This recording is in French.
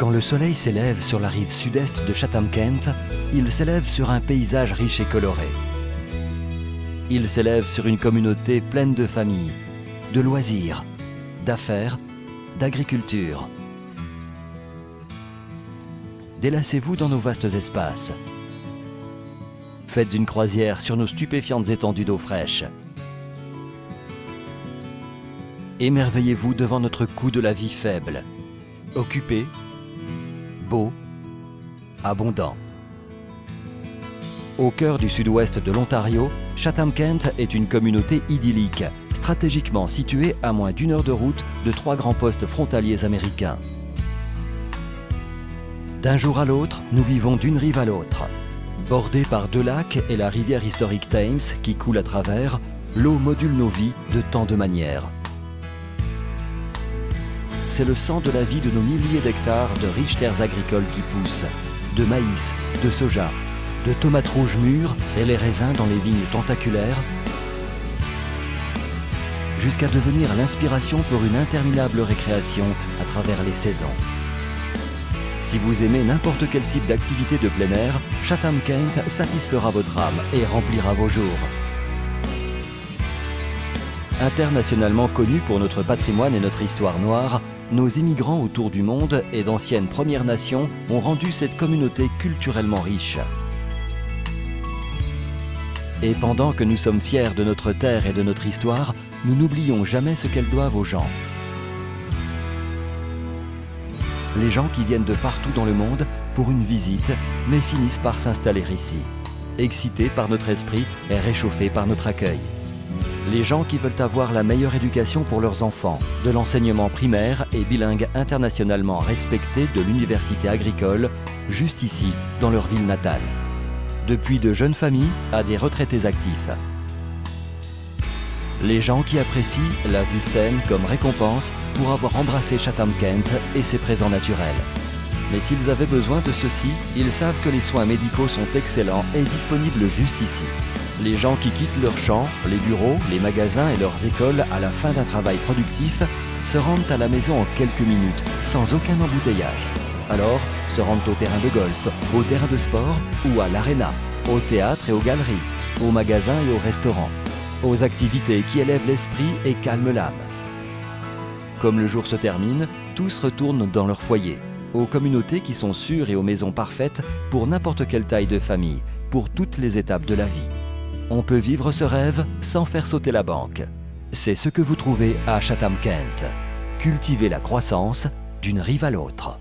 Quand le soleil s'élève sur la rive sud-est de Chatham-Kent, il s'élève sur un paysage riche et coloré. Il s'élève sur une communauté pleine de familles, de loisirs, d'affaires, d'agriculture. Délassez-vous dans nos vastes espaces. Faites une croisière sur nos stupéfiantes étendues d'eau fraîche. Émerveillez-vous devant notre coût de la vie faible, occupé, beau, abondant. Au cœur du sud-ouest de l'Ontario, Chatham-Kent est une communauté idyllique, stratégiquement située à moins d'1 heure de route de 3 grands postes frontaliers américains. D'un jour à l'autre, nous vivons d'une rive à l'autre. Bordée par 2 lacs et la rivière historique Thames qui coule à travers, l'eau module nos vies de tant de manières. C'est le sang de la vie de nos milliers d'hectares de riches terres agricoles qui poussent, de maïs, de soja, de tomates rouges mûres et les raisins dans les vignes tentaculaires, jusqu'à devenir l'inspiration pour une interminable récréation à travers les saisons. Si vous aimez n'importe quel type d'activité de plein air, Chatham-Kent satisfera votre âme et remplira vos jours. Internationalement connus pour notre patrimoine et notre histoire noire, nos immigrants autour du monde et d'anciennes Premières Nations ont rendu cette communauté culturellement riche. Et pendant que nous sommes fiers de notre terre et de notre histoire, nous n'oublions jamais ce qu'elles doivent aux gens. Les gens qui viennent de partout dans le monde pour une visite, mais finissent par s'installer ici, excités par notre esprit et réchauffés par notre accueil. Les gens qui veulent avoir la meilleure éducation pour leurs enfants, de l'enseignement primaire et bilingue internationalement respecté de l'université agricole, juste ici, dans leur ville natale. Depuis de jeunes familles à des retraités actifs. Les gens qui apprécient la vie saine comme récompense pour avoir embrassé Chatham-Kent et ses présents naturels. Mais s'ils avaient besoin de ceci, ils savent que les soins médicaux sont excellents et disponibles juste ici. Les gens qui quittent leurs champs, les bureaux, les magasins et leurs écoles à la fin d'un travail productif se rendent à la maison en quelques minutes, sans aucun embouteillage. Alors, se rendent au terrain de golf, au terrain de sport ou à l'aréna, au théâtre et aux galeries, aux magasins et aux restaurants, aux activités qui élèvent l'esprit et calment l'âme. Comme le jour se termine, tous retournent dans leur foyer, aux communautés qui sont sûres et aux maisons parfaites pour n'importe quelle taille de famille, pour toutes les étapes de la vie. On peut vivre ce rêve sans faire sauter la banque. C'est ce que vous trouvez à Chatham-Kent. Cultivez la croissance d'une rive à l'autre.